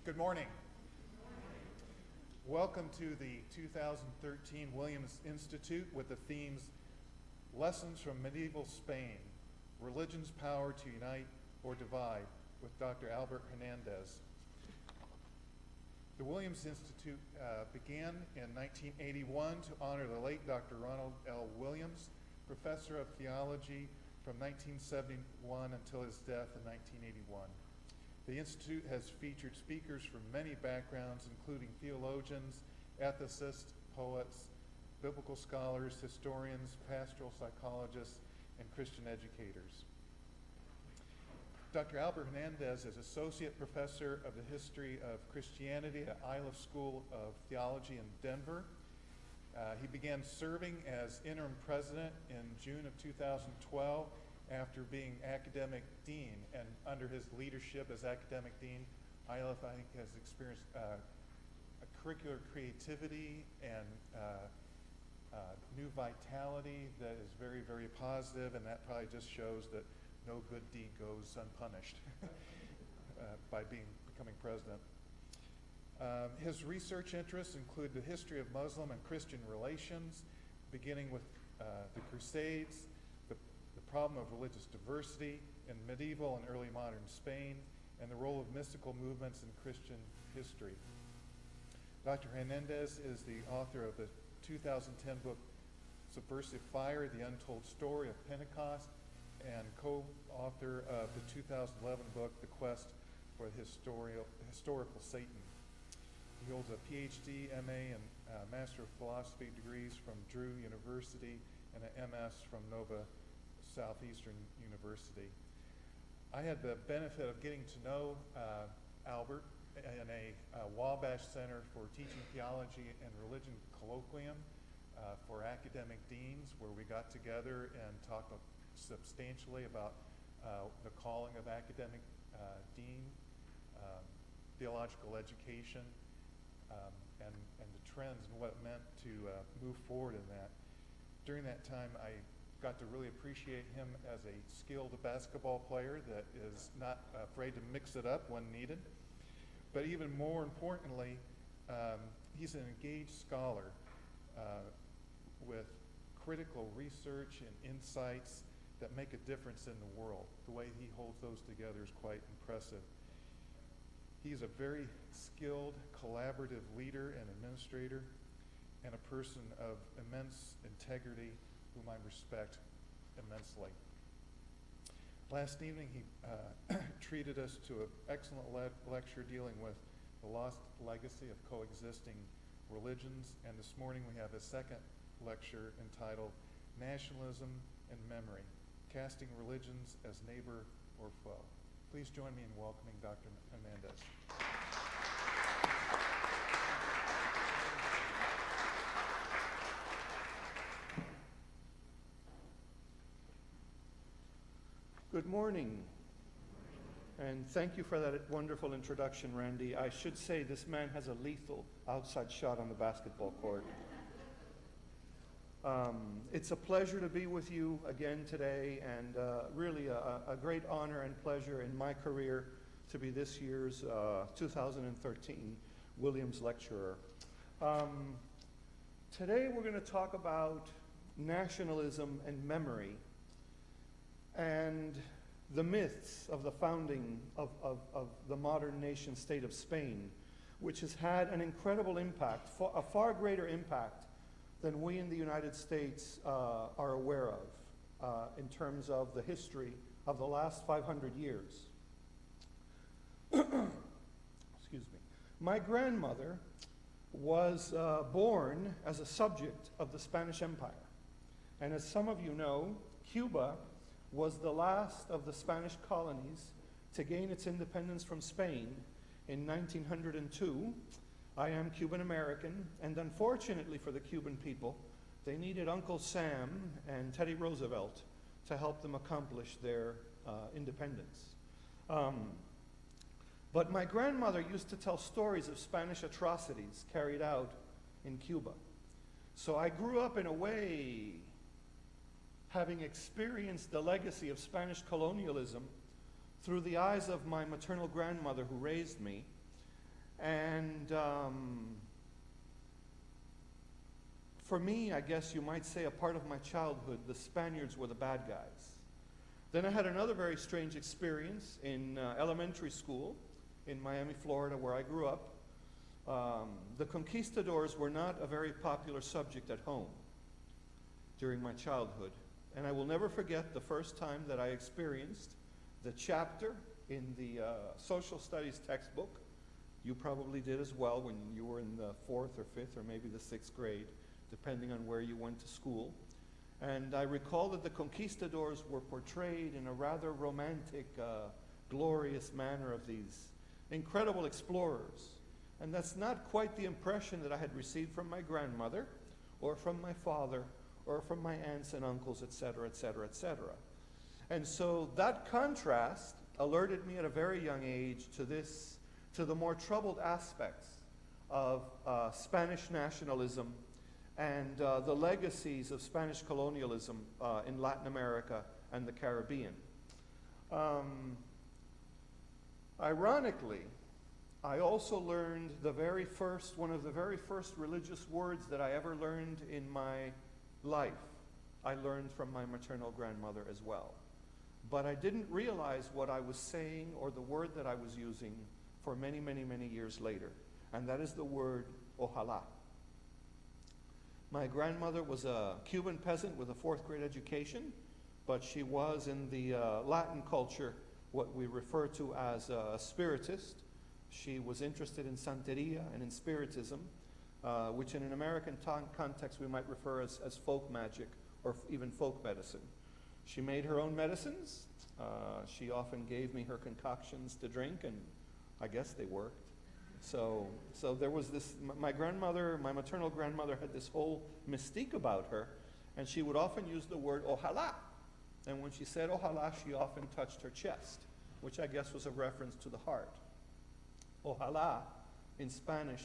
Good morning. Welcome to the 2013 Williams Institute with the themes Lessons from Medieval Spain, Religion's Power to Unite or Divide with Dr. Albert Hernandez. The Williams Institute began in 1981 to honor the late Dr. Ronald L. Williams, professor of theology from 1971 until his death in 1981. The Institute has featured speakers from many backgrounds, including theologians, ethicists, poets, biblical scholars, historians, pastoral psychologists, and Christian educators. Dr. Albert Hernandez is Associate Professor of the History of Christianity at Iliff School of Theology in Denver. He began serving as interim president in June of 2012 after being academic dean, and under his leadership as academic dean, Iliff, I think, has experienced a curricular creativity and new vitality that is very, very positive, and that probably just shows that no good deed goes unpunished by becoming president. His research interests include the history of Muslim and Christian relations, beginning with the Crusades, the problem of religious diversity in medieval and early modern Spain, and the role of mystical movements in Christian history. Dr. Hernandez is the author of the 2010 book Subversive Fire, The Untold Story of Pentecost, and co-author of the 2011 book The Quest for the Historical Satan. He holds a PhD, MA, and Master of Philosophy degrees from Drew University and an MS from Nova Southeastern University. I had the benefit of getting to know Albert in a Wabash Center for Teaching Theology and Religion colloquium for academic deans, where we got together and talked substantially about the calling of academic dean, theological education, and the trends and what it meant to move forward in that. During that time, I got to really appreciate him as a skilled basketball player that is not afraid to mix it up when needed. But even more importantly, he's an engaged scholar with critical research and insights that make a difference in the world. The way he holds those together is quite impressive. He's a very skilled, collaborative leader and administrator, and a person of immense integrity whom I respect immensely. Last evening, he treated us to an excellent lecture dealing with the lost legacy of coexisting religions, and this morning we have a second lecture entitled Nationalism and Memory, Casting Religions as Neighbor or Foe. Please join me in welcoming Dr. Hernandez. Good morning, and thank you for that wonderful introduction, Randy. I should say this man has a lethal outside shot on the basketball court. It's a pleasure to be with you again today, and really a great honor and pleasure in my career to be this year's 2013 Williams Lecturer. Today we're going to talk about nationalism and memory, and the myths of the founding of the modern nation state of Spain, which has had an incredible impact, a far greater impact than we in the United States are aware of in terms of the history of the last 500 years. Excuse me. My grandmother was born as a subject of the Spanish Empire. And as some of you know, Cuba was the last of the Spanish colonies to gain its independence from Spain in 1902. I am Cuban American, and unfortunately for the Cuban people, they needed Uncle Sam and Teddy Roosevelt to help them accomplish their independence. But my grandmother used to tell stories of Spanish atrocities carried out in Cuba. So I grew up in a way having experienced the legacy of Spanish colonialism through the eyes of my maternal grandmother who raised me, And for me, I guess you might say a part of my childhood, the Spaniards were the bad guys. Then I had another very strange experience in elementary school in Miami, Florida, where I grew up. The conquistadors were not a very popular subject at home during my childhood. And I will never forget the first time that I experienced the chapter in the social studies textbook. You probably did as well when you were in the 4th or 5th or maybe the 6th grade, depending on where you went to school. And I recall that the conquistadors were portrayed in a rather romantic, glorious manner of these incredible explorers. And that's not quite the impression that I had received from my grandmother or from my father or from my aunts and uncles, etc., etc., etc. And so that contrast alerted me at a very young age to the more troubled aspects of Spanish nationalism and the legacies of Spanish colonialism in Latin America and the Caribbean. Ironically, I also learned one of the very first religious words that I ever learned in my life. I learned from my maternal grandmother as well. But I didn't realize what I was saying or the word that I was using for many, many, many years later. And that is the word ojalá. My grandmother was a Cuban peasant with a 4th grade education, but she was in the Latin culture what we refer to as a spiritist. She was interested in Santeria and in Spiritism, which in an American context we might refer as folk magic or even folk medicine. She made her own medicines. She often gave me her concoctions to drink, and I guess they worked. So there was this, my maternal grandmother had this whole mystique about her, and she would often use the word ojalá. And when she said ojalá, she often touched her chest, which I guess was a reference to the heart. Ojalá in Spanish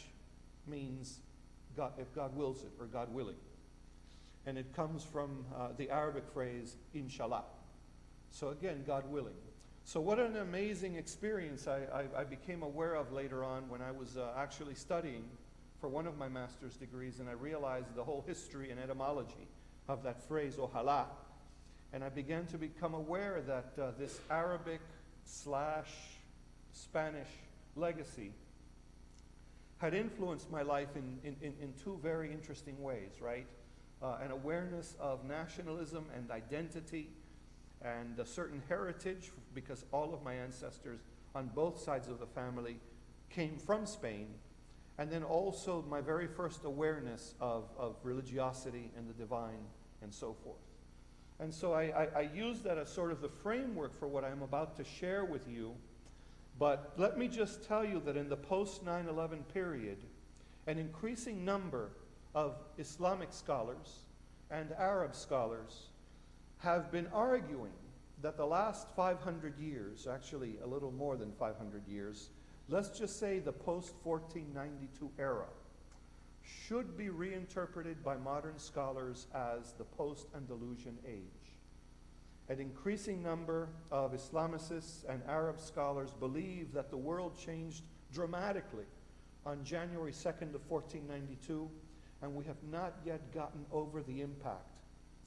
means God, if God wills it, or God willing. And it comes from the Arabic phrase, inshallah. So again, God willing. So what an amazing experience I became aware of later on when I was actually studying for one of my master's degrees, and I realized the whole history and etymology of that phrase, ojalá. And I began to become aware that this Arabic/Spanish legacy had influenced my life in two very interesting ways, right? An awareness of nationalism and identity and a certain heritage, because all of my ancestors on both sides of the family came from Spain, and then also my very first awareness of religiosity and the divine and so forth. And so I use that as sort of the framework for what I'm about to share with you. But let me just tell you that in the post-9/11 period, an increasing number of Islamic scholars and Arab scholars have been arguing that the last 500 years, actually a little more than 500 years, let's just say the post-1492 era, should be reinterpreted by modern scholars as the post-Andalusian age. An increasing number of Islamicists and Arab scholars believe that the world changed dramatically on January 2nd of 1492, and we have not yet gotten over the impact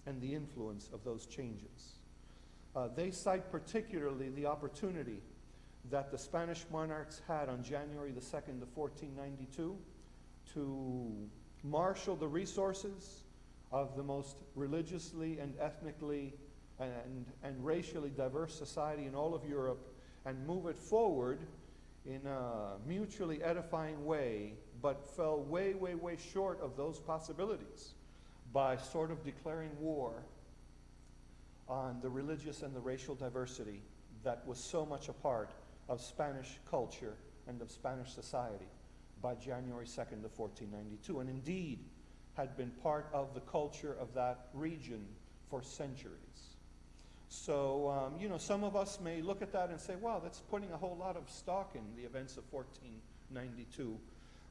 and the influence of those changes. They cite particularly the opportunity that the Spanish monarchs had on January the 2nd of 1492 to marshal the resources of the most religiously and ethnically and racially diverse society in all of Europe and move it forward in a mutually edifying way, but fell way, way, way short of those possibilities by sort of declaring war on the religious and the racial diversity that was so much a part of Spanish culture and of Spanish society by January 2nd of 1492, and indeed had been part of the culture of that region for centuries. So, you know, some of us may look at that and say, wow, that's putting a whole lot of stock in the events of 1492.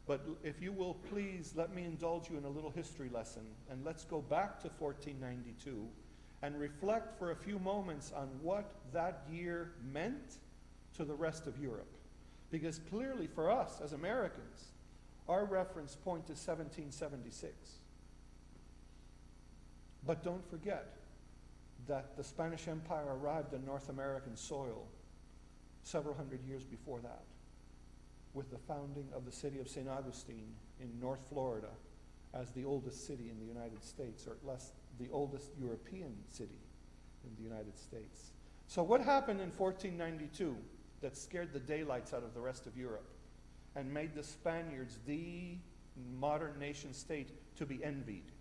But if you will please let me indulge you in a little history lesson, and let's go back to 1492 and reflect for a few moments on what that year meant to the rest of Europe. Because clearly for us as Americans, our reference point is 1776. But don't forget that the Spanish Empire arrived on North American soil several hundred years before that, with the founding of the city of St. Augustine in North Florida as the oldest city in the United States, or at least the oldest European city in the United States. So what happened in 1492 that scared the daylights out of the rest of Europe and made the Spaniards the modern nation state to be envied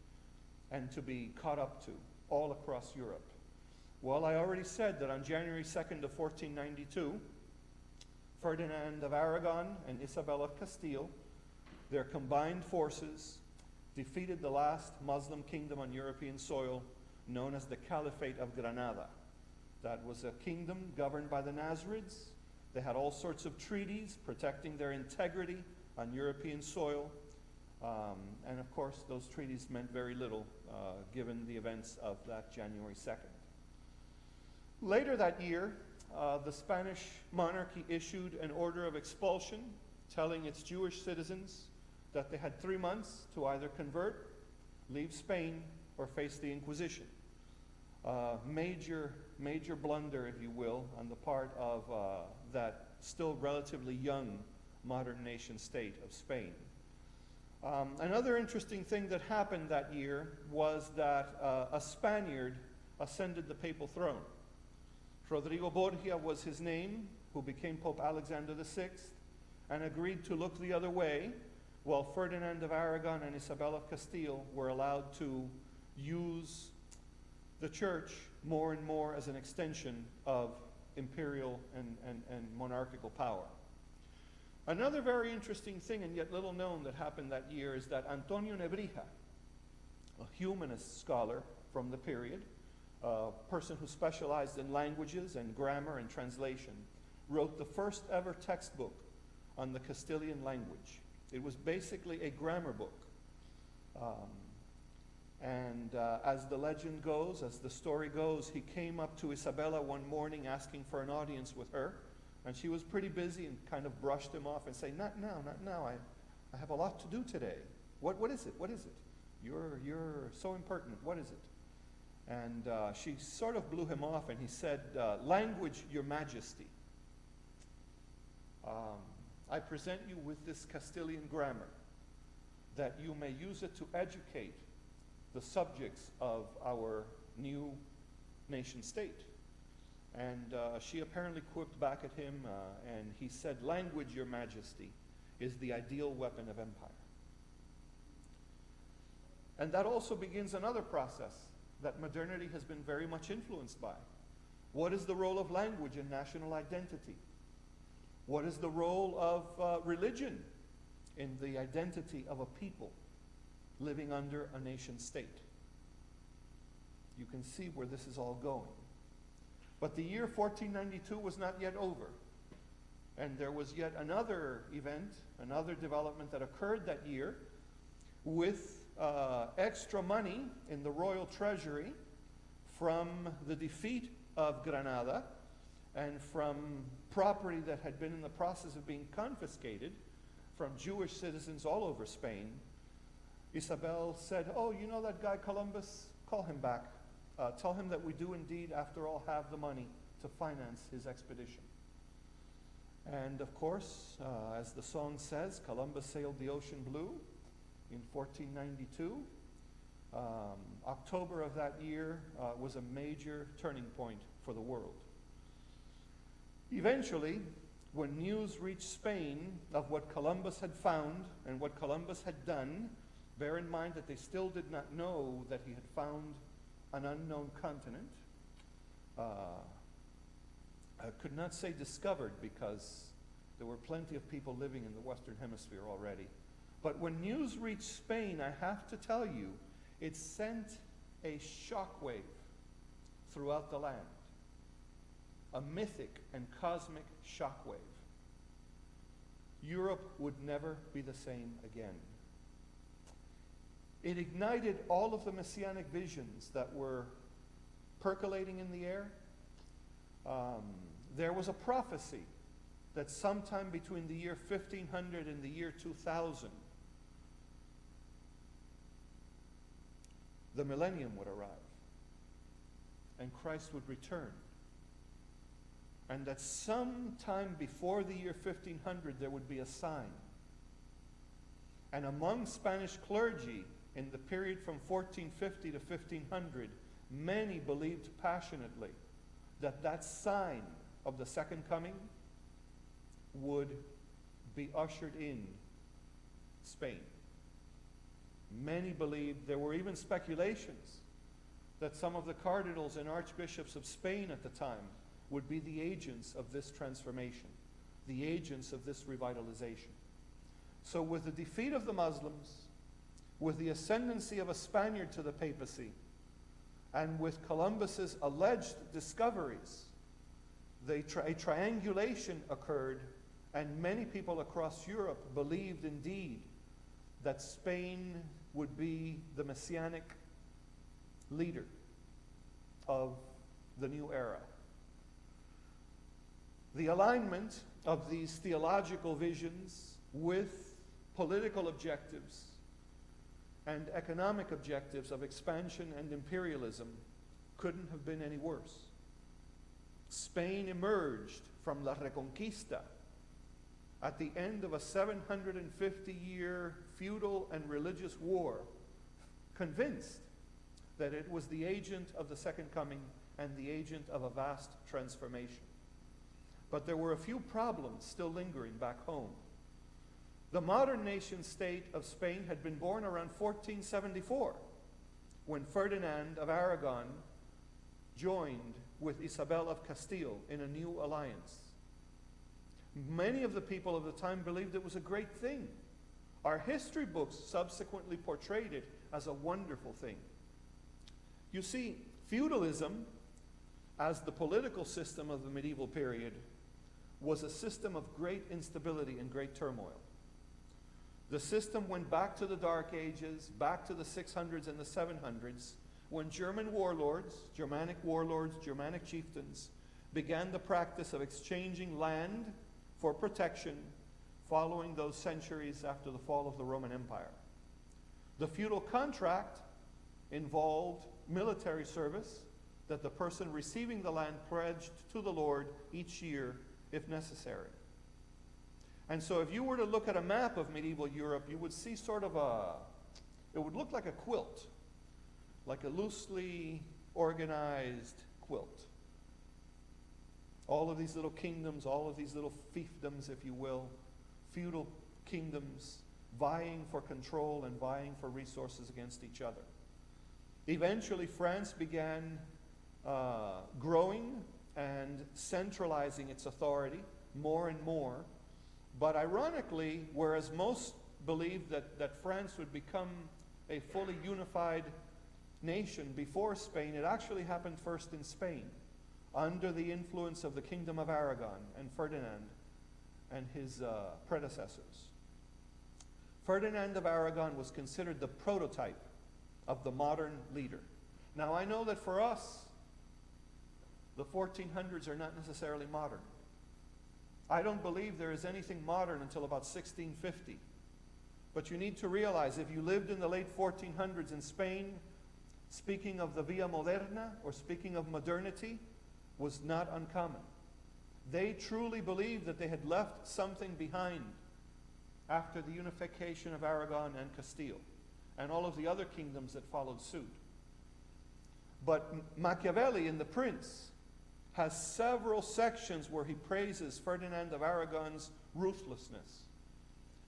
and to be caught up to all across Europe? Well, I already said that on January 2nd of 1492, Ferdinand of Aragon and Isabel of Castile, their combined forces, defeated the last Muslim kingdom on European soil, known as the Caliphate of Granada. That was a kingdom governed by the Nasrids. They had all sorts of treaties protecting their integrity on European soil. And of course, those treaties meant very little given the events of that January 2nd. Later that year, the Spanish monarchy issued an order of expulsion telling its Jewish citizens that they had 3 months to either convert, leave Spain, or face the Inquisition. Major blunder, if you will, on the part of that still relatively young modern nation state of Spain. Another interesting thing that happened that year was that a Spaniard ascended the papal throne. Rodrigo Borgia was his name, who became Pope Alexander VI, and agreed to look the other way, while Ferdinand of Aragon and Isabel of Castile were allowed to use the church more and more as an extension of imperial and monarchical power. Another very interesting thing, and yet little known, that happened that year is that Antonio Nebrija, a humanist scholar from the period, a person who specialized in languages and grammar and translation, wrote the first ever textbook on the Castilian language. It was basically a grammar book. As the legend goes, as the story goes, he came up to Isabella one morning asking for an audience with her, and she was pretty busy and kind of brushed him off and said, not now, I have a lot to do today. What is it? What is it? You're so impertinent, what is it? And she sort of blew him off, and he said, language, your majesty. I present you with this Castilian grammar, that you may use it to educate the subjects of our new nation state. And she apparently quipped back at him, and he said, language, your majesty, is the ideal weapon of empire. And that also begins another process that modernity has been very much influenced by. What is the role of language in national identity? What is the role of religion in the identity of a people living under a nation state? You can see where this is all going. But the year 1492 was not yet over. And there was yet another event, another development that occurred that year with extra money in the royal treasury from the defeat of Granada and from property that had been in the process of being confiscated from Jewish citizens all over Spain. Isabel said, oh, you know that guy Columbus? Call him back. Tell him that we do indeed, after all, have the money to finance his expedition. And of course, as the song says, Columbus sailed the ocean blue in 1492. October of that year was a major turning point for the world. Eventually, when news reached Spain of what Columbus had found and what Columbus had done, bear in mind that they still did not know that he had found an unknown continent. I could not say discovered because there were plenty of people living in the Western Hemisphere already. But when news reached Spain, I have to tell you, it sent a shockwave throughout the land. A mythic and cosmic shockwave. Europe would never be the same again. It ignited all of the messianic visions that were percolating in the air. There was a prophecy that sometime between the year 1500 and the year 2000, the millennium would arrive and Christ would return. And that sometime before the year 1500 there would be a sign. And among Spanish clergy in the period from 1450 to 1500, many believed passionately that that sign of the second coming would be ushered in Spain. Many believed, there were even speculations that some of the cardinals and archbishops of Spain at the time would be the agents of this transformation, the agents of this revitalization. So with the defeat of the Muslims, with the ascendancy of a Spaniard to the papacy, and with Columbus's alleged discoveries, a triangulation occurred, and many people across Europe believed indeed that Spain would be the messianic leader of the new era. The alignment of these theological visions with political objectives and economic objectives of expansion and imperialism couldn't have been any worse. Spain emerged from La Reconquista at the end of a 750-year feudal and religious war, convinced that it was the agent of the second coming and the agent of a vast transformation. But there were a few problems still lingering back home. The modern nation state of Spain had been born around 1474, when Ferdinand of Aragon joined with Isabel of Castile in a new alliance. Many of the people of the time believed it was a great thing. Our history books subsequently portrayed it as a wonderful thing. You see, feudalism, as the political system of the medieval period, was a system of great instability and great turmoil. The system went back to the Dark Ages, back to the 600s and the 700s, when Germanic warlords, Germanic chieftains, began the practice of exchanging land for protection following those centuries after the fall of the Roman Empire. The feudal contract involved military service that the person receiving the land pledged to the Lord each year if necessary. And so if you were to look at a map of medieval Europe, you would see sort of it would look like a quilt, like a loosely organized quilt. All of these little kingdoms, all of these little fiefdoms, if you will, feudal kingdoms vying for control and vying for resources against each other. Eventually, France began growing and centralizing its authority more and more. But ironically, whereas most believed that France would become a fully unified nation before Spain, it actually happened first in Spain, under the influence of the Kingdom of Aragon and Ferdinand and his predecessors. Ferdinand of Aragon was considered the prototype of the modern leader. Now, I know that for us, the 1400s are not necessarily modern. I don't believe there is anything modern until about 1650. But you need to realize, if you lived in the late 1400s in Spain, speaking of the Via Moderna, or speaking of modernity, was not uncommon. They truly believed that they had left something behind after the unification of Aragon and Castile, and all of the other kingdoms that followed suit. But Machiavelli in The Prince has several sections where he praises Ferdinand of Aragon's ruthlessness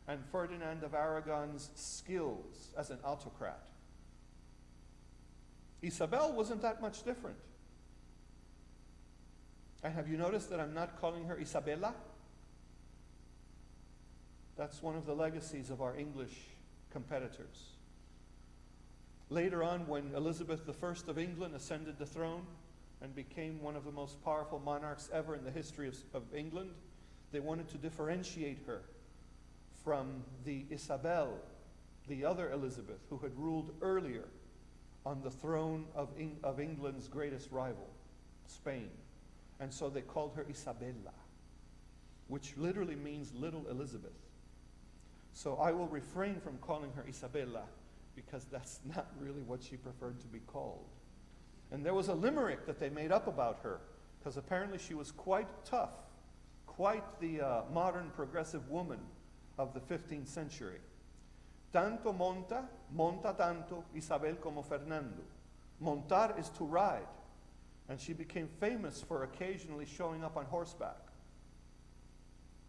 and Ferdinand of Aragon's skills as an autocrat. Isabel wasn't that much different. And have you noticed that I'm not calling her Isabella? That's one of the legacies of our English competitors. Later on, when Elizabeth I of England ascended the throne and became one of the most powerful monarchs ever in the history of England, they wanted to differentiate her from the Isabel, the other Elizabeth, who had ruled earlier on the throne of England's greatest rival, Spain. And so they called her Isabella. which literally means little Elizabeth. So I will refrain from calling her Isabella, because that's not really what she preferred to be called. And there was a limerick that they made up about her, because apparently she was quite tough, quite the modern progressive woman of the 15th century. Tanto monta, monta tanto Isabel como Fernando. Montar is to ride. And she became famous for occasionally showing up on horseback.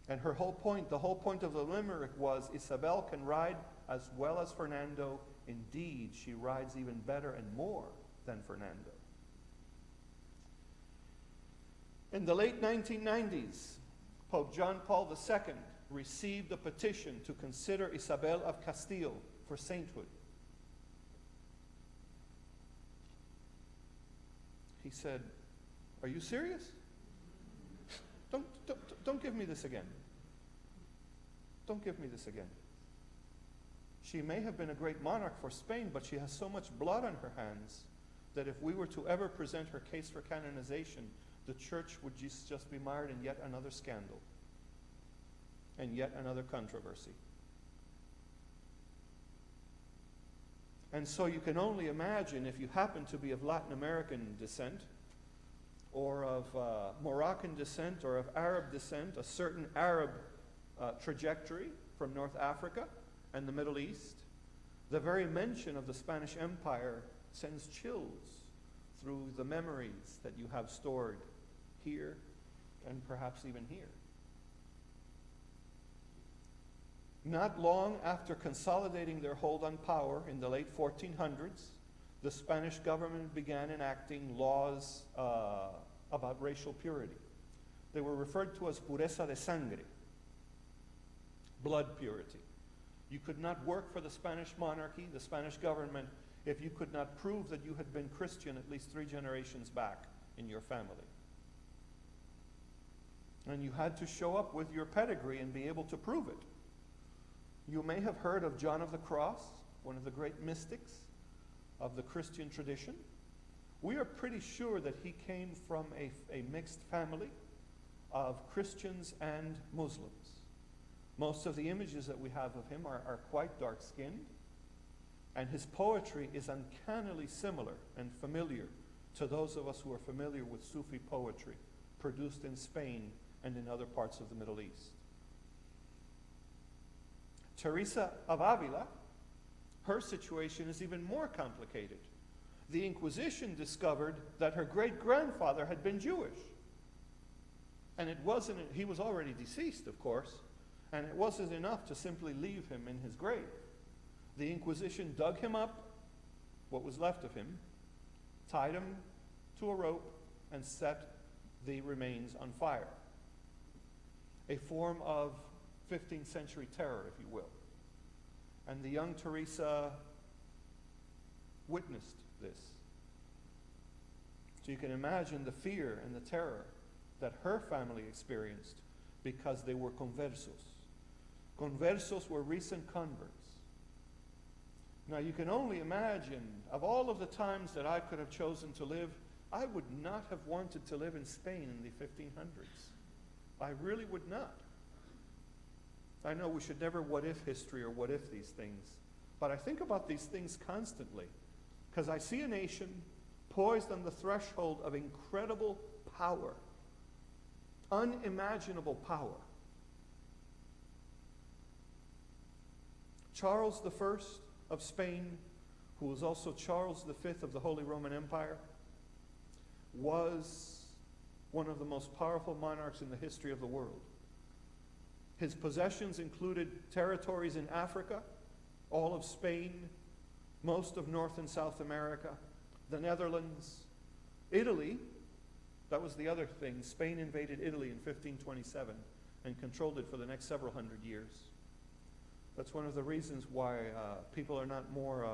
And her whole point, the whole point of the limerick was, Isabel can ride as well as Fernando. Indeed, she rides even better and more than Fernando. In the late 1990s, Pope John Paul II received a petition to consider Isabel of Castile for sainthood. He said, "Are you serious? Don't give me this again. Don't give me this again. She may have been a great monarch for Spain, but she has so much blood on her hands that if we were to ever present her case for canonization, the church would just be mired in yet another scandal and yet another controversy." And so you can only imagine, if you happen to be of Latin American descent, or of Moroccan descent, or of Arab descent, a certain Arab trajectory from North Africa and the Middle East, the very mention of the Spanish Empire sends chills through the memories that you have stored here and perhaps even here. Not long after consolidating their hold on power in the late 1400s, the Spanish government began enacting laws about racial purity. They were referred to as pureza de sangre, blood purity. You could not work for the Spanish monarchy, the Spanish government, if you could not prove that you had been Christian at least 3 generations back in your family. And you had to show up with your pedigree and be able to prove it. You may have heard of John of the Cross, one of the great mystics of the Christian tradition. We are pretty sure that he came from a mixed family of Christians and Muslims. Most of the images that we have of him are quite dark-skinned, and his poetry is uncannily similar and familiar to those of us who are familiar with Sufi poetry produced in Spain and in other parts of the Middle East. Teresa of Avila, her situation is even more complicated. The Inquisition discovered that her great-grandfather had been Jewish. And he was already deceased, of course, and it wasn't enough to simply leave him in his grave. The Inquisition dug him up, what was left of him, tied him to a rope, and set the remains on fire. A form of 15th century terror, if you will. And the young Teresa witnessed this. So you can imagine the fear and the terror that her family experienced because they were conversos. Conversos were recent converts. Now you can only imagine, of all of the times that I could have chosen to live, I would not have wanted to live in Spain in the 1500s. I really would not. I know we should never what-if history or what-if these things, but I think about these things constantly because I see a nation poised on the threshold of incredible power, unimaginable power. Charles I of Spain, who was also Charles V of the Holy Roman Empire, was one of the most powerful monarchs in the history of the world. His possessions included territories in Africa, all of Spain, most of North and South America, the Netherlands, Italy. That was the other thing. Spain invaded Italy in 1527 and controlled it for the next several hundred years. That's one of the reasons why people are not more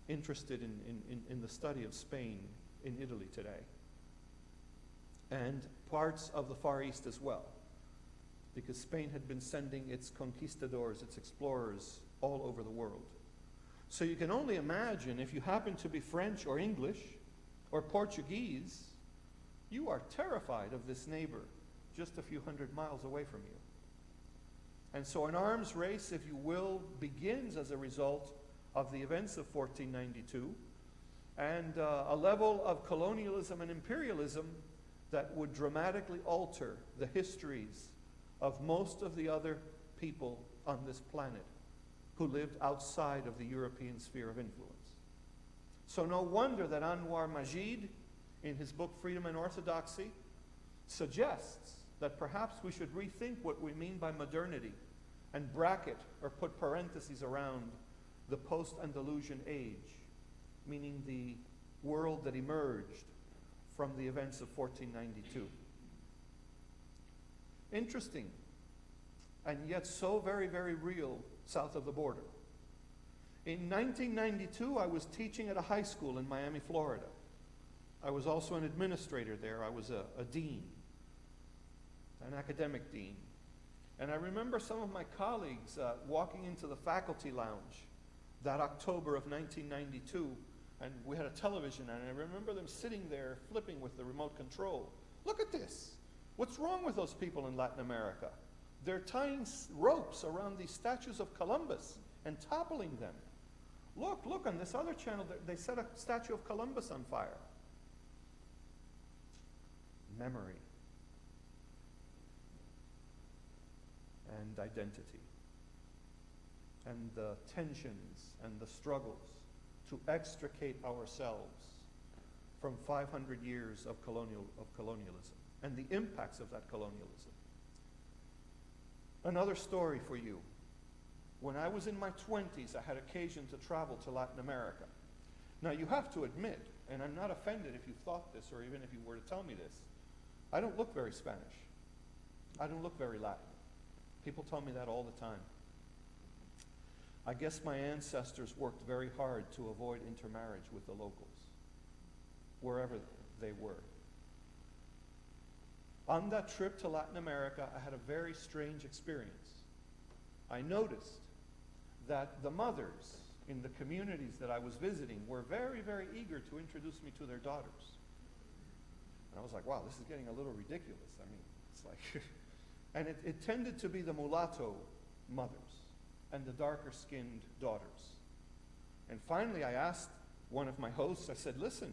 interested in the study of Spain in Italy today. And parts of the Far East as well, because Spain had been sending its conquistadors, its explorers, all over the world. So you can only imagine, if you happen to be French or English or Portuguese, you are terrified of this neighbor just a few hundred miles away from you. And so an arms race, if you will, begins as a result of the events of 1492 and a level of colonialism and imperialism that would dramatically alter the histories of most of the other people on this planet who lived outside of the European sphere of influence. So no wonder that Anwar Majid, in his book Freedom and Orthodoxy, suggests that perhaps we should rethink what we mean by modernity and bracket or put parentheses around the post-Andalusian age, meaning the world that emerged from the events of 1492. Interesting, and yet so very, very real south of the border. In 1992, I was teaching at a high school in Miami, Florida. I was also an administrator there. I was a dean, an academic dean. And I remember some of my colleagues walking into the faculty lounge that October of 1992, and we had a television, and I remember them sitting there flipping with the remote control. Look at this. What's wrong with those people in Latin America? They're tying ropes around these statues of Columbus and toppling them. Look, on this other channel, they set a statue of Columbus on fire. Memory and identity and the tensions and the struggles to extricate ourselves from 500 years of colonialism and the impacts of that colonialism. Another story for you. When I was in my 20s, I had occasion to travel to Latin America. Now, you have to admit, and I'm not offended if you thought this or even if you were to tell me this, I don't look very Spanish. I don't look very Latin. People tell me that all the time. I guess my ancestors worked very hard to avoid intermarriage with the locals, wherever they were. On that trip to Latin America, I had a very strange experience. I noticed that the mothers in the communities that I was visiting were very, very eager to introduce me to their daughters. And I was like, wow, this is getting a little ridiculous. I mean, it's like, and it tended to be the mulatto mothers and the darker-skinned daughters. And finally, I asked one of my hosts, I said, listen,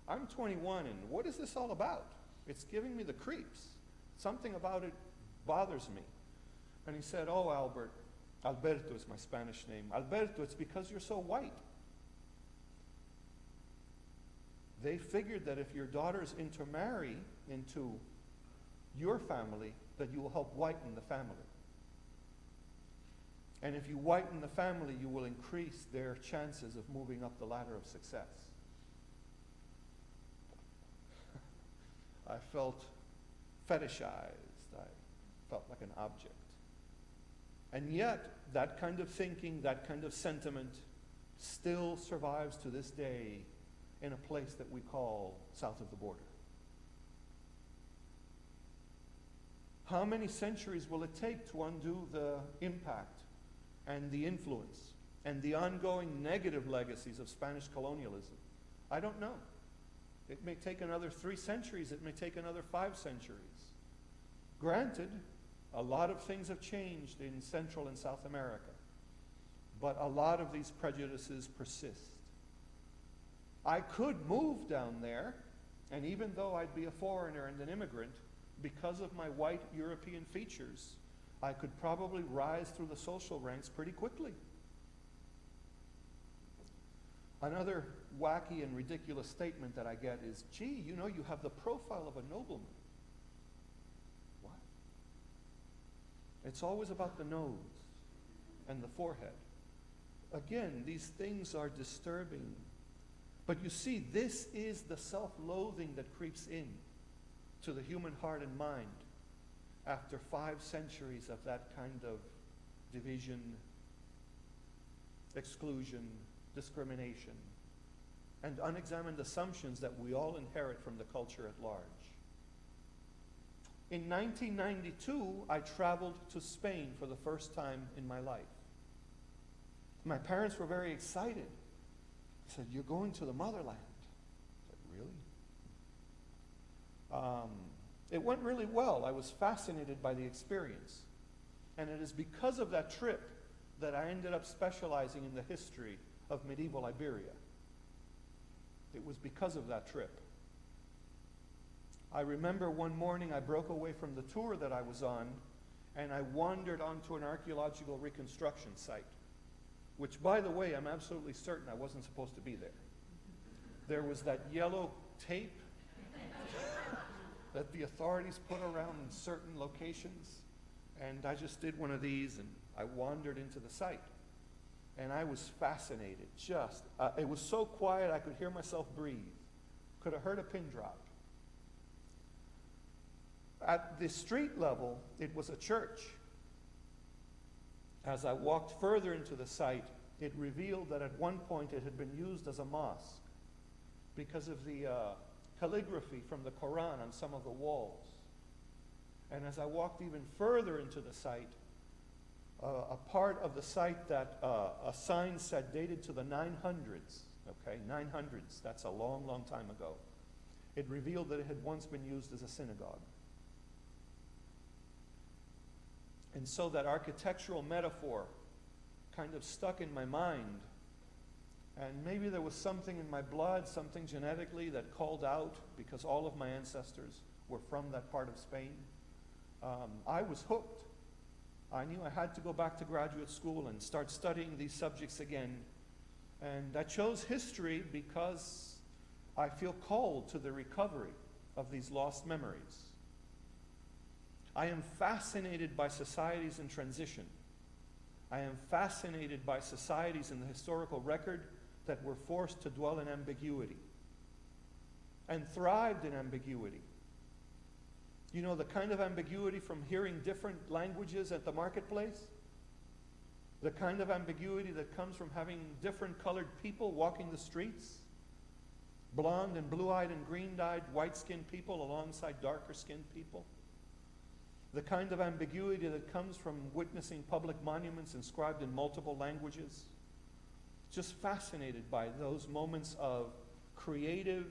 I'm 21, and what is this all about? It's giving me the creeps. Something about it bothers me. And he said, oh, Albert, Alberto is my Spanish name. Alberto, it's because you're so white. They figured that if your daughters intermarry into your family, that you will help whiten the family. And if you whiten the family, you will increase their chances of moving up the ladder of success. I felt fetishized. I felt like an object. And yet, that kind of thinking, that kind of sentiment still survives to this day in a place that we call south of the border. How many centuries will it take to undo the impact and the influence and the ongoing negative legacies of Spanish colonialism? I don't know. It may take another 3 centuries. It may take another 5 centuries. Granted, a lot of things have changed in Central and South America, but a lot of these prejudices persist. I could move down there, and even though I'd be a foreigner and an immigrant, because of my white European features, I could probably rise through the social ranks pretty quickly. Another wacky and ridiculous statement that I get is, gee, you know, you have the profile of a nobleman. What? It's always about the nose and the forehead. Again, these things are disturbing. But you see, this is the self-loathing that creeps in to the human heart and mind after 5 centuries of that kind of division, exclusion, discrimination, and unexamined assumptions that we all inherit from the culture at large. In 1992, I traveled to Spain for the first time in my life. My parents were very excited. They said, you're going to the motherland. I said, really? It went really well. I was fascinated by the experience. And it is because of that trip that I ended up specializing in the history of medieval Iberia. It was because of that trip. I remember one morning I broke away from the tour that I was on, and I wandered onto an archaeological reconstruction site, which, by the way, I'm absolutely certain I wasn't supposed to be there. There was that yellow tape that the authorities put around in certain locations, and I just did one of these, and I wandered into the site. And I was fascinated, it was so quiet I could hear myself breathe. Could have heard a pin drop. At the street level, it was a church. As I walked further into the site, it revealed that at one point it had been used as a mosque because of the calligraphy from the Quran on some of the walls. And as I walked even further into the site, a part of the site that a sign said dated to the 900s, okay, 900s, that's a long, long time ago. It revealed that it had once been used as a synagogue. And so that architectural metaphor kind of stuck in my mind. And maybe there was something in my blood, something genetically that called out, because all of my ancestors were from that part of Spain. I was hooked. I knew I had to go back to graduate school and start studying these subjects again. And I chose history because I feel called to the recovery of these lost memories. I am fascinated by societies in transition. I am fascinated by societies in the historical record that were forced to dwell in ambiguity and thrived in ambiguity. You know, the kind of ambiguity from hearing different languages at the marketplace, the kind of ambiguity that comes from having different colored people walking the streets, blonde and blue-eyed and green-eyed white-skinned people alongside darker-skinned people, the kind of ambiguity that comes from witnessing public monuments inscribed in multiple languages. Just fascinated by those moments of creative,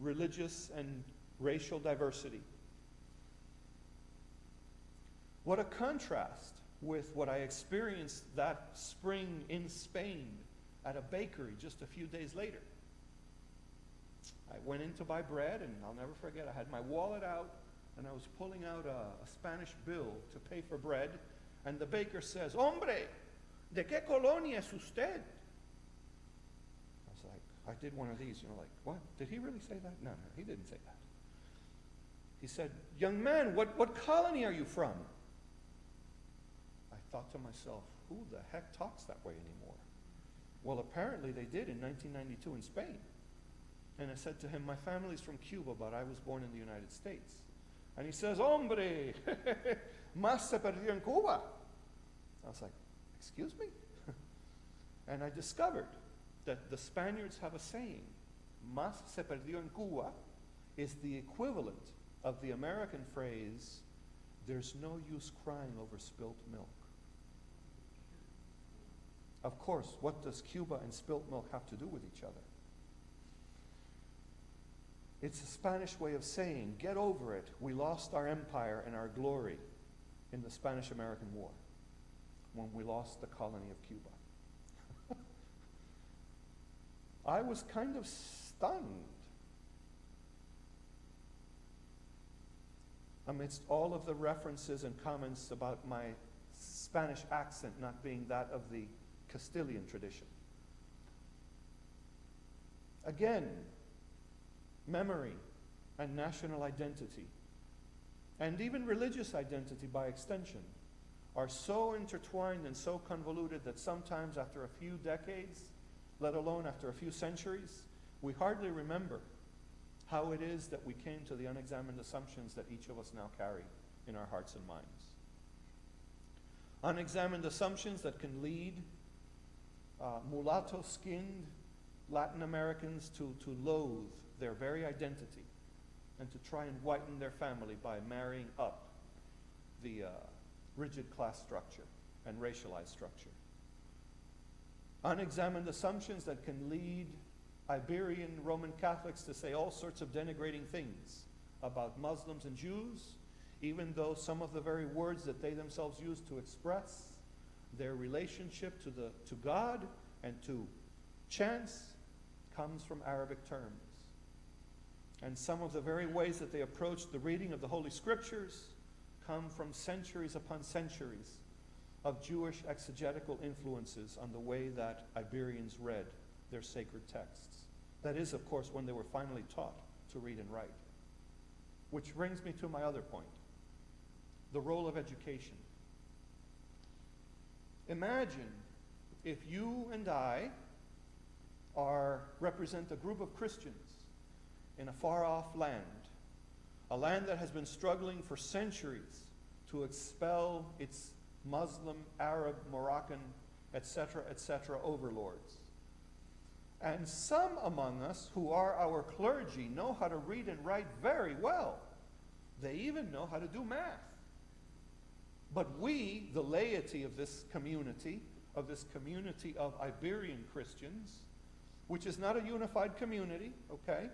religious, and racial diversity. What a contrast with what I experienced that spring in Spain at a bakery just a few days later. I went in to buy bread, and I'll never forget, I had my wallet out, and I was pulling out a Spanish bill to pay for bread, and the baker says, "Hombre, ¿de qué colonia es usted?" I was like, I did one of these, like, what? Did he really say that? No, he didn't say that. He said, "Young man, what colony are you from?" I thought to myself, who the heck talks that way anymore? Well, apparently they did in 1992 in Spain. And I said to him, "My family's from Cuba, but I was born in the United States." And he says, "Hombre, más se perdió en Cuba." I was like, excuse me? And I discovered that the Spaniards have a saying, "Más se perdió en Cuba," is the equivalent of the American phrase, "There's no use crying over spilt milk." Of course, what does Cuba and spilt milk have to do with each other? It's a Spanish way of saying, get over it. We lost our empire and our glory in the Spanish-American War when we lost the colony of Cuba. I was kind of stunned amidst all of the references and comments about my Spanish accent not being that of the Castilian tradition. Again, memory and national identity, and even religious identity by extension, are so intertwined and so convoluted that sometimes after a few decades, let alone after a few centuries, we hardly remember how it is that we came to the unexamined assumptions that each of us now carry in our hearts and minds. Unexamined assumptions that can lead mulatto-skinned Latin Americans to loathe their very identity and to try and whiten their family by marrying up the rigid class structure and racialized structure. Unexamined assumptions that can lead Iberian Roman Catholics to say all sorts of denigrating things about Muslims and Jews, even though some of the very words that they themselves use to express their relationship to God and to chance comes from Arabic terms. And some of the very ways that they approach the reading of the Holy Scriptures come from centuries upon centuries of Jewish exegetical influences on the way that Iberians read their sacred texts. That is, of course, when they were finally taught to read and write. Which brings me to my other point, the role of education. Imagine if you and I represent a group of Christians in a far-off land, a land that has been struggling for centuries to expel its Muslim, Arab, Moroccan, etc., overlords. And some among us who are our clergy know how to read and write very well. They even know how to do math. But we, the laity of this community of Iberian Christians, which is not a unified community, okay?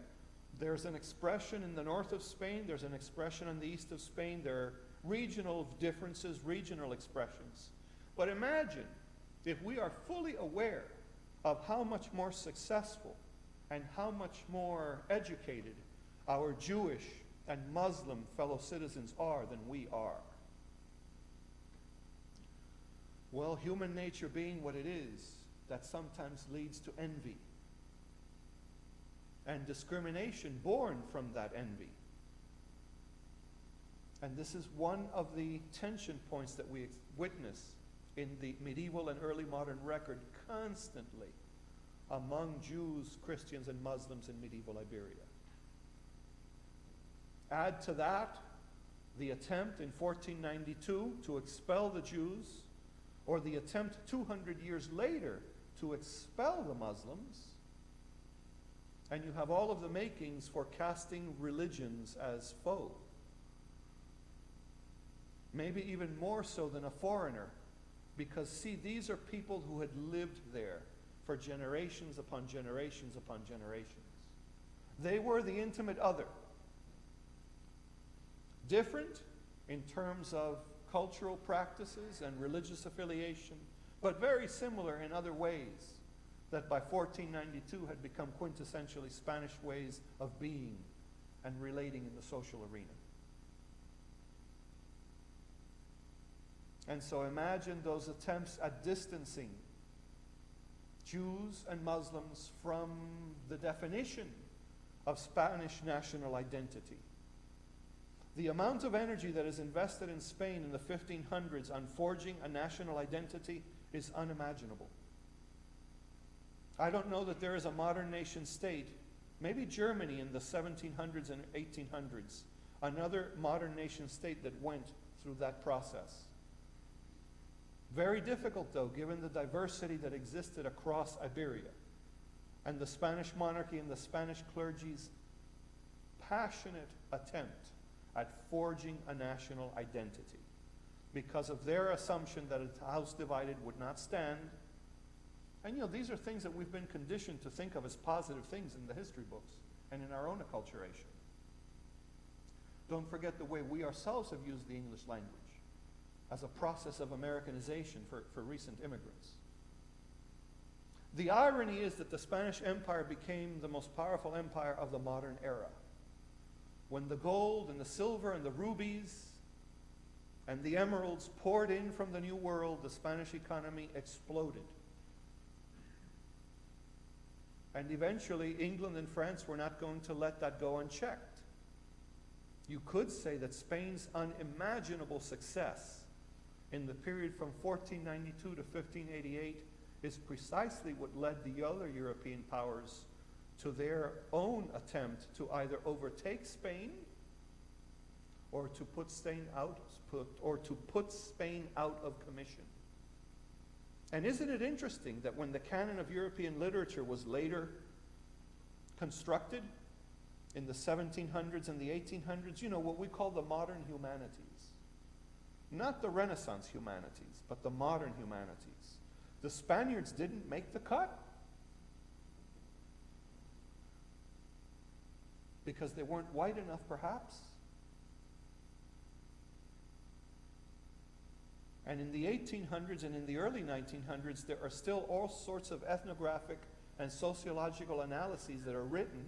There's an expression in the north of Spain, there's an expression in the east of Spain, there are regional differences, regional expressions. But imagine if we are fully aware of how much more successful and how much more educated our Jewish and Muslim fellow citizens are than we are. Well, human nature being what it is, that sometimes leads to envy and discrimination born from that envy. And this is one of the tension points that we witness in the medieval and early modern record constantly among Jews, Christians, and Muslims in medieval Iberia. Add to that the attempt in 1492 to expel the Jews, or the attempt 200 years later to expel the Muslims, and you have all of the makings for casting religions as foe. Maybe even more so than a foreigner, because see, these are people who had lived there for generations upon generations upon generations. They were the intimate other. Different in terms of cultural practices and religious affiliation, but very similar in other ways that by 1492 had become quintessentially Spanish ways of being and relating in the social arena. And so imagine those attempts at distancing Jews and Muslims from the definition of Spanish national identity. The amount of energy that is invested in Spain in the 1500s on forging a national identity is unimaginable. I don't know that there is a modern nation state, maybe Germany in the 1700s and 1800s, another modern nation state that went through that process. Very difficult, though, given the diversity that existed across Iberia and the Spanish monarchy and the Spanish clergy's passionate attempt at forging a national identity because of their assumption that a house divided would not stand. And these are things that we've been conditioned to think of as positive things in the history books and in our own acculturation. Don't forget the way we ourselves have used the English language as a process of Americanization for recent immigrants. The irony is that the Spanish Empire became the most powerful empire of the modern era, when the gold and the silver and the rubies and the emeralds poured in from the New World. The Spanish economy exploded. And eventually, England and France were not going to let that go unchecked. You could say that Spain's unimaginable success in the period from 1492 to 1588 is precisely what led the other European powers to their own attempt to either overtake Spain or to put Spain out of commission. And isn't it interesting that when the canon of European literature was later constructed in the 1700s and the 1800s, what we call the modern humanities, not the Renaissance humanities, but the modern humanities, the Spaniards didn't make the cut. Because they weren't white enough, perhaps? And in the 1800s and in the early 1900s, there are still all sorts of ethnographic and sociological analyses that are written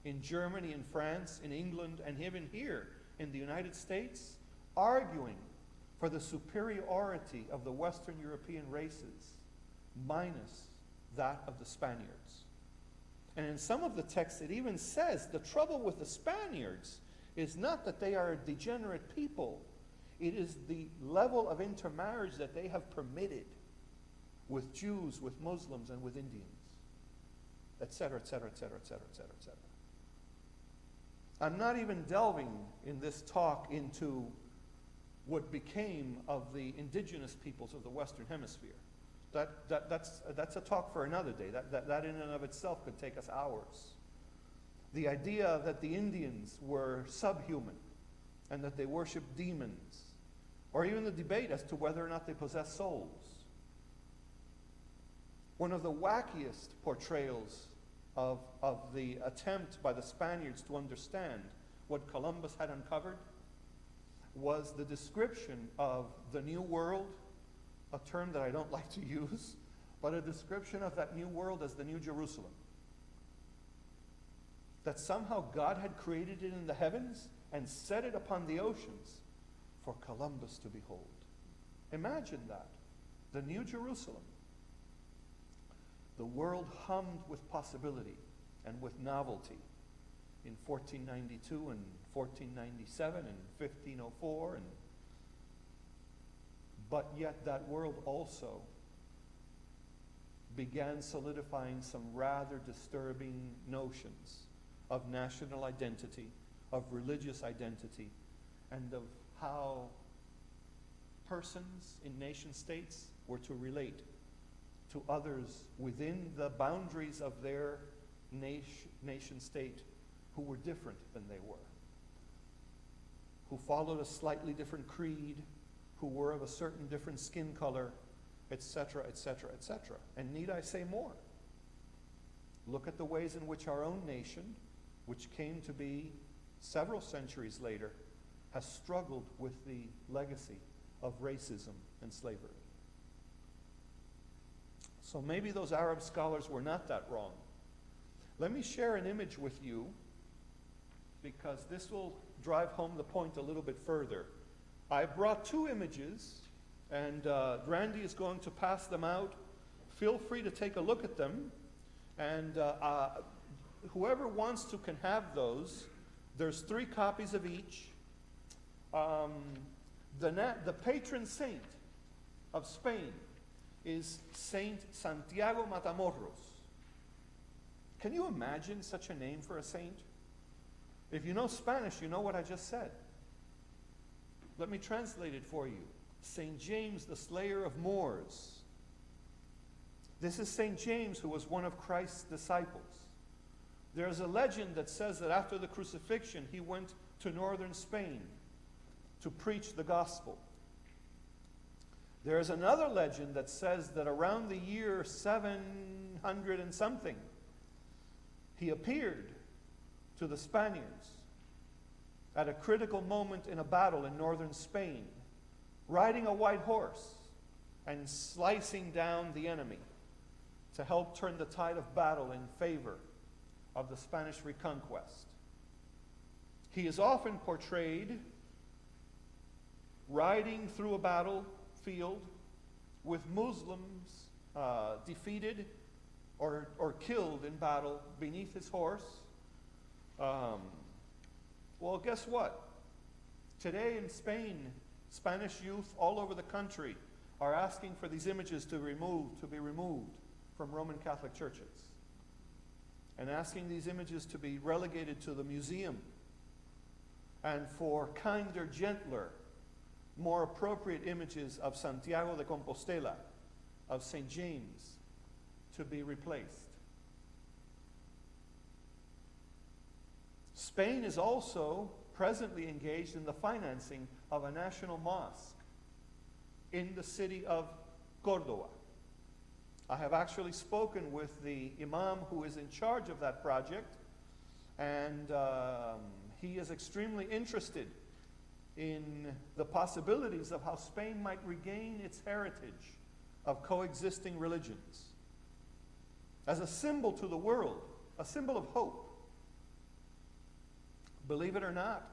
in Germany, in France, in England, and even here in the United States, arguing for the superiority of the Western European races minus that of the Spaniards. And in some of the texts, it even says the trouble with the Spaniards is not that they are a degenerate people. It is the level of intermarriage that they have permitted with Jews, with Muslims, and with Indians, etc., etc., etc., etc., etc., etc. I'm not even delving in this talk into what became of the indigenous peoples of the Western Hemisphere. That's a talk for another day. That in and of itself could take us hours. The idea that the Indians were subhuman and that they worshiped demons, or even the debate as to whether or not they possess souls. One of the wackiest portrayals of the attempt by the Spaniards to understand what Columbus had uncovered was the description of the New World, a term that I don't like to use, but a description of that New World as the New Jerusalem. That somehow God had created it in the heavens and set it upon the oceans for Columbus to behold. Imagine that. The New Jerusalem. The world hummed with possibility and with novelty in 1492 and 1497 and 1504. But yet that world also began solidifying some rather disturbing notions of national identity, of religious identity, and of how persons in nation states were to relate to others within the boundaries of their nation state who were different than they were, who followed a slightly different creed, who were of a certain different skin color, etc., etc., etc. And need I say more? Look at the ways in which our own nation, which came to be several centuries later, has struggled with the legacy of racism and slavery. So maybe those Arab scholars were not that wrong. Let me share an image with you, because this will drive home the point a little bit further. I brought two images, and Randy is going to pass them out. Feel free to take a look at them, and whoever wants to can have those. There's 3 copies of each. The patron saint of Spain is Saint Santiago Matamoros. Can you imagine such a name for a saint? If you know Spanish, you know what I just said. Let me translate it for you. Saint James, the slayer of Moors. This is Saint James, who was one of Christ's disciples. There's a legend that says that after the crucifixion, he went to northern Spain to preach the gospel. There's another legend that says that around the year 700 and something, he appeared to the Spaniards at a critical moment in a battle in northern Spain, riding a white horse and slicing down the enemy to help turn the tide of battle in favor of the Spanish reconquest. He is often portrayed riding through a battlefield with Muslims defeated or killed in battle beneath his horse. Well, guess what? Today in Spain, Spanish youth all over the country are asking for these images to be removed from Roman Catholic churches, and asking these images to be relegated to the museum, and for kinder, gentler, more appropriate images of Santiago de Compostela, of St. James, to be replaced. Spain is also presently engaged in the financing of a national mosque in the city of Córdoba. I have actually spoken with the imam who is in charge of that project, And he is extremely interested in the possibilities of how Spain might regain its heritage of coexisting religions as a symbol to the world, a symbol of hope. Believe it or not,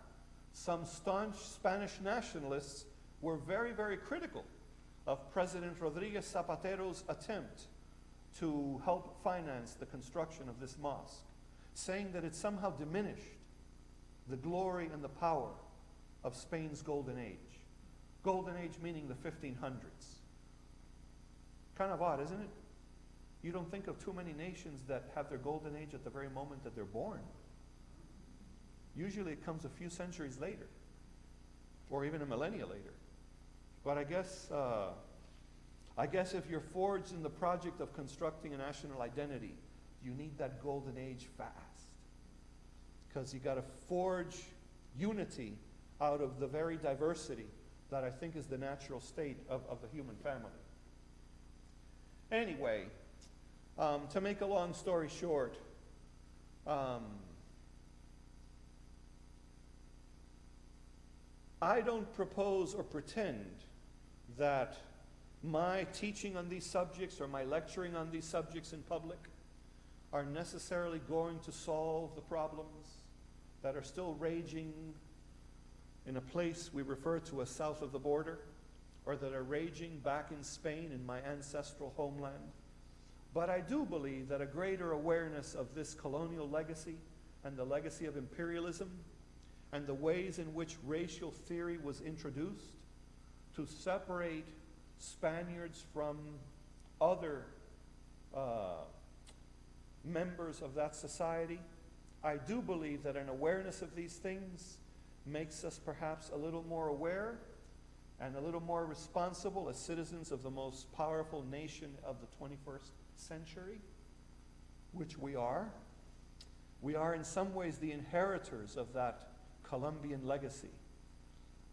some staunch Spanish nationalists were very, very critical of President Rodriguez Zapatero's attempt to help finance the construction of this mosque, saying that it somehow diminished the glory and the power of Spain's golden age. Golden age meaning the 1500s. Kind of odd, isn't it? You don't think of too many nations that have their golden age at the very moment that they're born. Usually it comes a few centuries later, or even a millennia later. But I guess if you're forged in the project of constructing a national identity, you need that golden age fast. Because you got to forge unity out of the very diversity that I think is the natural state of the human family. Anyway, to make a long story short, I don't propose or pretend that my teaching on these subjects or my lecturing on these subjects in public are necessarily going to solve the problems that are still raging in a place we refer to as south of the border, or that are raging back in Spain, in my ancestral homeland. But I do believe that a greater awareness of this colonial legacy and the legacy of imperialism and the ways in which racial theory was introduced to separate Spaniards from other members of that society, I do believe that an awareness of these things makes us perhaps a little more aware and a little more responsible as citizens of the most powerful nation of the 21st century, which we are. We are in some ways the inheritors of that Colombian legacy.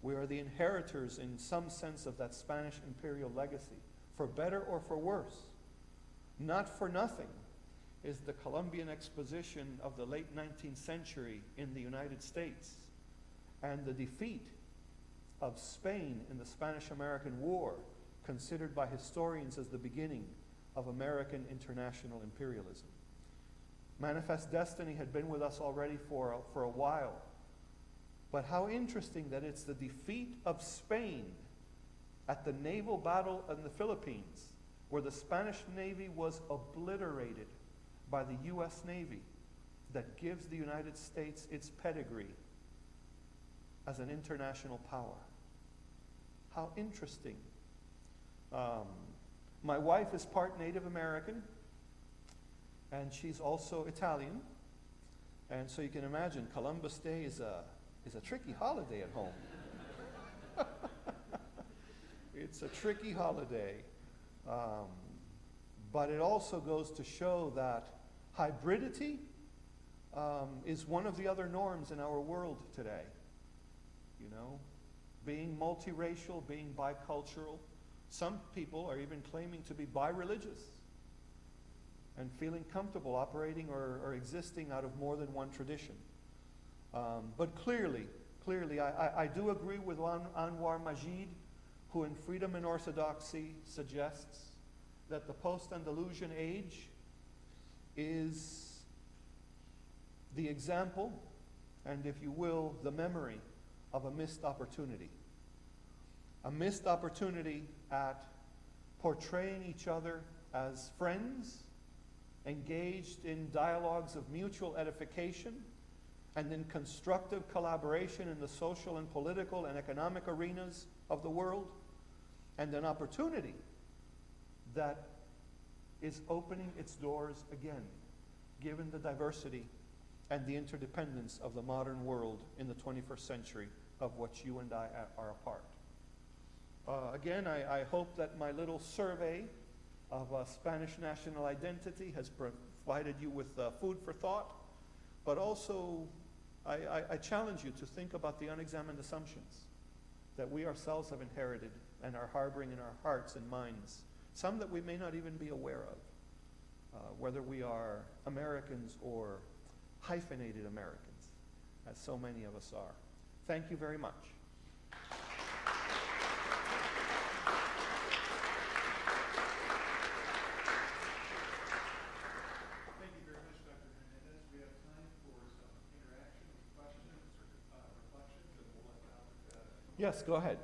We are the inheritors in some sense of that Spanish imperial legacy, for better or for worse. Not for nothing is the Colombian exposition of the late 19th century in the United States and the defeat of Spain in the Spanish-American War considered by historians as the beginning of American international imperialism. Manifest Destiny had been with us already for a while. But how interesting that it's the defeat of Spain at the naval battle in the Philippines, where the Spanish Navy was obliterated by the U.S. Navy, that gives the United States its pedigree as an international power. How interesting. My wife is part Native American, and she's also Italian. And so you can imagine Columbus Day is a tricky holiday at home. It's a tricky holiday. But it also goes to show that hybridity is one of the other norms in our world today. You know, being multiracial, being bicultural. Some people are even claiming to be bi-religious and feeling comfortable operating or existing out of more than one tradition. But clearly, I do agree with Anwar Majid, who in Freedom and Orthodoxy suggests that the post-Andalusian age is the example, and if you will, the memory of a missed opportunity. A missed opportunity at portraying each other as friends, engaged in dialogues of mutual edification, and in constructive collaboration in the social and political and economic arenas of the world, and an opportunity that is opening its doors again, given the diversity and the interdependence of the modern world in the 21st century, of which you and I are a part. Again, I hope that my little survey of Spanish national identity has provided you with food for thought, but also I challenge you to think about the unexamined assumptions that we ourselves have inherited and are harboring in our hearts and minds, some that we may not even be aware of, whether we are Americans or hyphenated Americans, as so many of us are. Thank you very much. Thank you very much, Dr. Hernandez. We have time for some interaction, questions, or reflections, and we'll let Albert. Yes, go ahead.